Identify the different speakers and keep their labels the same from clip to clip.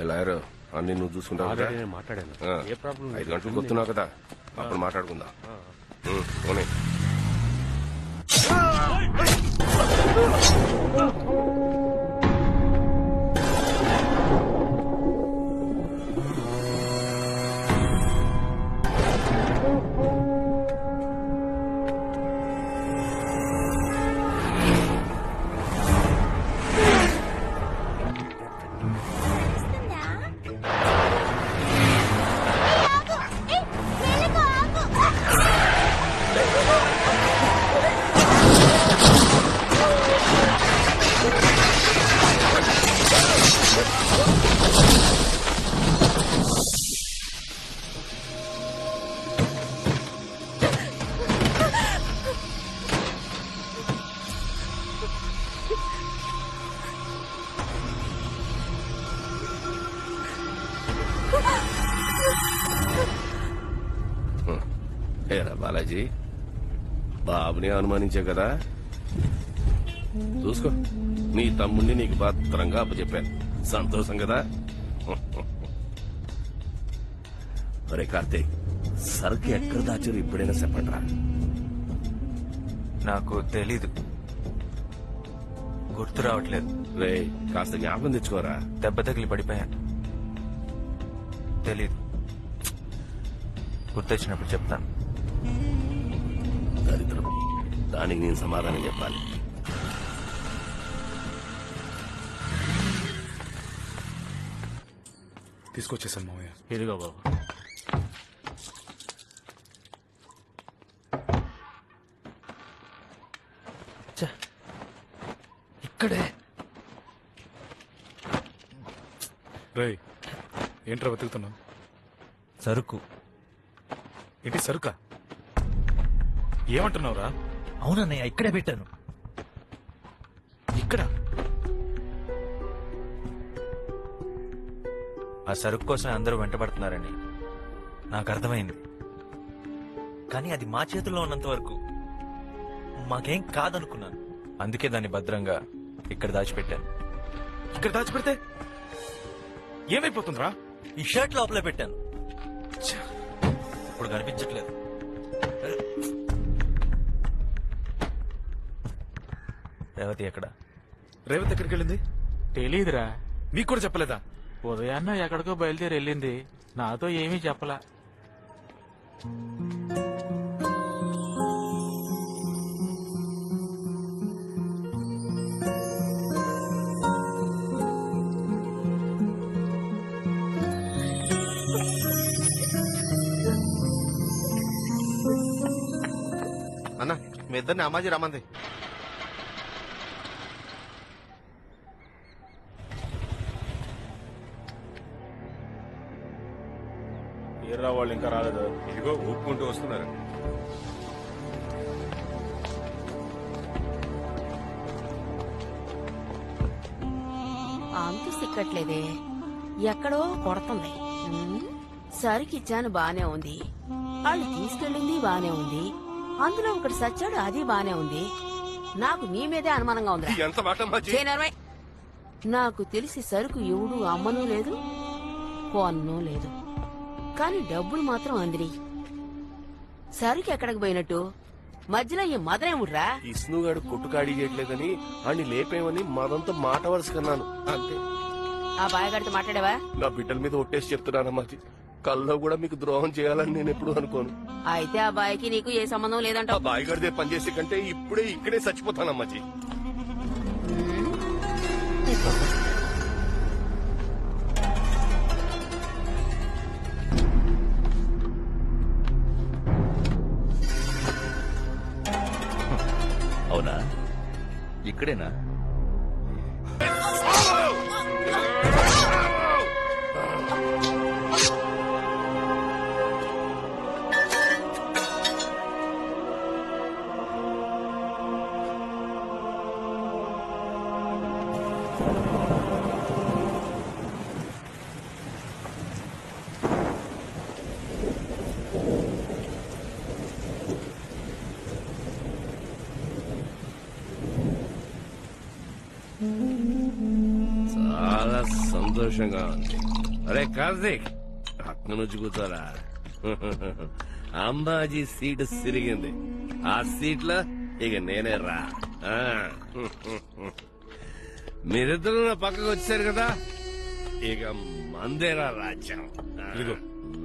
Speaker 1: ఎలా అన్ని నువ్వు చూసుకుంటావు కదా?
Speaker 2: మాట్లాడాను.
Speaker 1: 5 గంటలకు వస్తున్నావు కదా, అప్పుడు మాట్లాడుకుందాం. పోనీ. ఏరా బాలాజీ, బాబుని అనుమానించే కదా, చూసుకో నీ తమ్ముడిని నీకు భద్రంగా అప్పచెప్పాను. సంతోషం కదా? ఒరే కార్తీక్, సరుకు ఎక్కడ దాచారు ఇప్పుడైనా చెప్పండి రా.
Speaker 3: నాకు తెలీదు, గుర్తు రావట్లేదు.
Speaker 1: రే కాస్త జ్ఞాపకం తెచ్చుకోరా.
Speaker 3: దెబ్బ తగిలి పడిపోయాను, తెలీదు. గుర్తొచ్చినప్పుడు చెప్తాను.
Speaker 1: దరిద్రం, దానికి నేను సమాధానం చెప్పాలి.
Speaker 2: తీసుకొచ్చేసాను మావయ్య.
Speaker 4: ఇదిగో బాబు.
Speaker 3: ఇక్కడే.
Speaker 2: రేయ్, ఏంట్రా వెతుకుతున్నావు?
Speaker 3: సరుకు.
Speaker 2: ఏంటి సరుకా? ఏమంటున్నావురా?
Speaker 3: అవునన్నయ్య, ఇక్కడే పెట్టాను.
Speaker 2: ఇక్కడ?
Speaker 3: ఆ సరుకు కోసం అందరూ వెంటబడుతున్నారని నాకు అర్థమైంది. కానీ అది మా చేతుల్లో ఉన్నంత వరకు మాకేం కాదనుకున్నాను. అందుకే దాన్ని భద్రంగా ఇక్కడ దాచిపెట్టాను.
Speaker 2: ఇక్కడ దాచిపెడితే ఏమైపోతుందిరా?
Speaker 3: ఈ షర్ట్ లోపలే పెట్టాను. ఇప్పుడు కనిపించట్లేదు. రేవతి ఎక్కడ?
Speaker 2: రేవతి ఎక్కడికి వెళ్ళింది?
Speaker 4: తెలీదురా.
Speaker 2: మీకు కూడా చెప్పలేదా?
Speaker 4: ఉదయాన్న ఎక్కడికో బయలుదేరి వెళ్ళింది, నాతో ఏమీ చెప్పలా.
Speaker 5: అన్న, మీ ఇద్దరిని అమ్మాజీ రమ్మంది.
Speaker 1: ఏర్రా వాళ్ళు ఇంకా రాలేదు. ఇదిగో ఊపుకుంటూ వస్తున్నారు.
Speaker 6: అంతు సిక్కట్లేదే, ఎక్కడో కొడుతుంది. సరికిచ్చాను బానే ఉంది, వాళ్ళు తీసుకెళ్ళింది బానే ఉంది, అందులో ఒకటి సచ్చాడు, అది బానే ఉంది. నాకు నీ మీదే అనుమానంగా ఉంది.
Speaker 1: ఎంత మాట?
Speaker 6: నాకు తెలిసి సరుకు ఎవడు అమ్మనూ లేదు, కొన్నూ లేదు, కానీ డబ్బులు మాత్రం అందిని. సరుకు ఎక్కడికి పోయినట్టు? మధ్యలో ఈ మదనేముడ్రా?
Speaker 1: ఇస్నుగాడు కొట్టుకాడి చేయట్లేదని అని లేపేమని మదంతో మాట వరుసకన్నాను అంతే.
Speaker 6: ఆ బాయగాడితో మాట్లాడావా?
Speaker 1: నా బిడ్డల మీద ఒట్టేసి చెప్తున్నానమ్మాజీ, కల్లో కూడా మీకు ద్రోహం చేయాలని నేను ఎప్పుడు అనుకోను.
Speaker 6: అయితే ఆ బాయికి నీకు ఏ సంబంధం లేదంట.
Speaker 1: ఆ బాయిగాడిదే పనిచేసే కంటే ఇప్పుడే ఇక్కడే చచ్చిపోతానమ్మాజీ.
Speaker 3: అవునా? ఇక్కడేనా?
Speaker 1: సంతోషంగా ఉంది. అరే కార్తీక్, పక్కన వచ్చి కూర్చోరా. అంబాజీ సీటు సిరిగింది. ఆ సీట్లో ఇక నేనే రా. మీరిద్దరు నా పక్కకు వచ్చారు కదా, ఇక మందేరా రాజ్యం.
Speaker 2: ఇదిగో.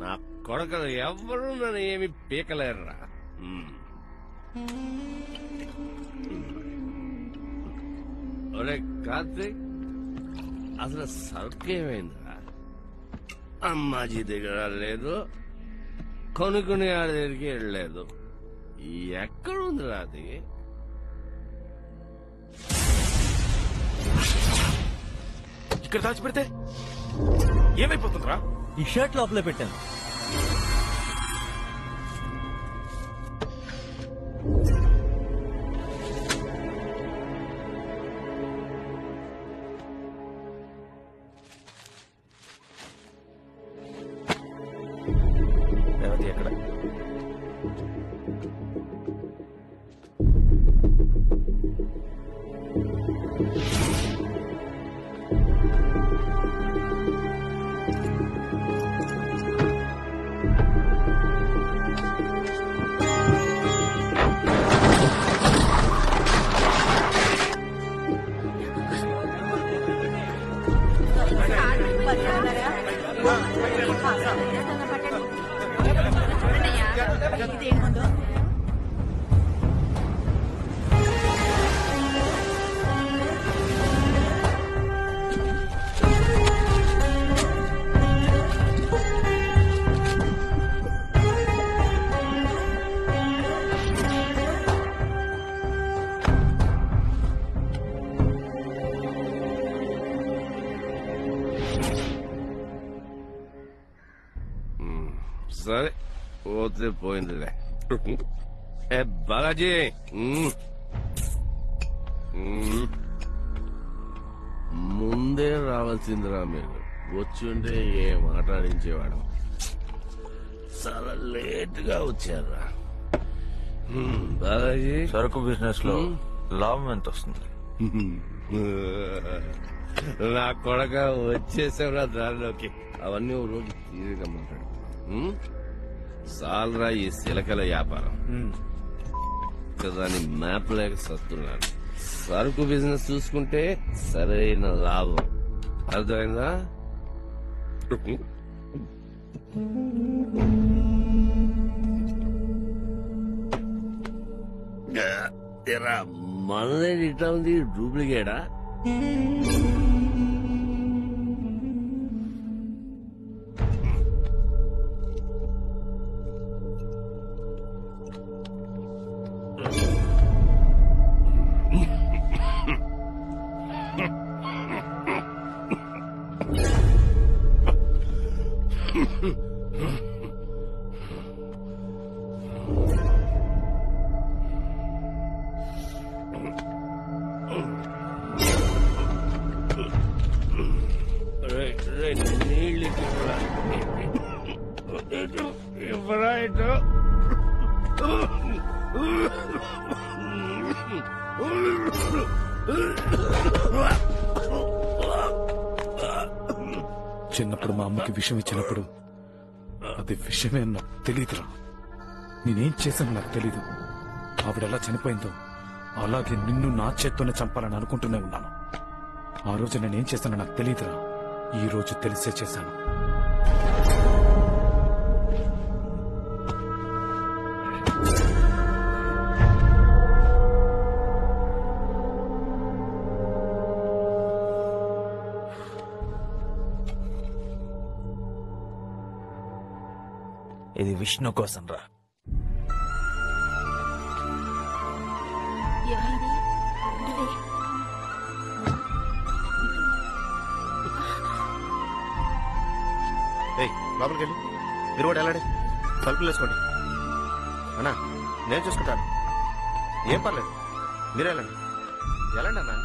Speaker 1: నా కొడుకులు ఎవ్వరూ నన్ను ఏమి పీకలేరురా. ఒరే కార్తీక్, అసలు సరుకు ఏమైందిరా? అమ్మాజీ దగ్గర లేదు, కొనుక్కునే ఆడి దగ్గరికి వెళ్ళలేదు. ఎక్కడుందిరా అది?
Speaker 2: ఇక్కడ దాచిపెడితే ఏమైపోతుందిరా?
Speaker 3: ఈ షర్ట్ లోపల పెట్టాను. రేవతి ఎక్కడ?
Speaker 1: సరే, పోతే పోయిందిలే. ఏ బాలాజీ, ముందే రావాల్సిందిరా. మీరు వచ్చి ఉంటే ఏం మాట్లాడించేవాడు. చాలా లేట్ గా వచ్చారా బాలాజీ?
Speaker 3: సరుకు బిజినెస్ లో లాభం ఎంత వస్తుంది?
Speaker 1: నా కొడక వచ్చేసావురా దారిలోకి. అవన్నీ ఓ రోజు తీరిగా మాట్లాడు. సాలరా ఈ సిలకల వ్యాపారం. దాని మ్యాప్ లేక సస్తున్నాను. సరుకు బిజినెస్ చూసుకుంటే సరైన లాభం. అర్థమైందా? ఎరా, మనదే ఇట్లా ఉంది, డూప్లికేటా? నీళ్ళు ఇవ్వరా ఇటు.
Speaker 2: చిన్నప్పుడు మా అమ్మకి విషం ఇచ్చినప్పుడు అది విషయమే నాకు తెలియదురా. నేనేం చేశానో నాకు తెలీదు. ఆవిడెలా చనిపోయిందో అలాగే నిన్ను నా చేత్తోనే చంపాలని అనుకుంటూనే ఉన్నాను. ఆ రోజు నేనేం చేశానో నాకు తెలియదురా. ఈ రోజు తెలిసే చేశాను.
Speaker 3: ఇది విష్ణు కోసం రా.
Speaker 5: లోపలికి వెళ్ళి మీరు కూడా వెళ్ళండి. తలుపులు వేసుకోండి. అన్నా నేను చూసుకుంటాను, ఏం పర్లేదు. మీరు వెళ్ళండి, వెళ్ళండి అన్నా.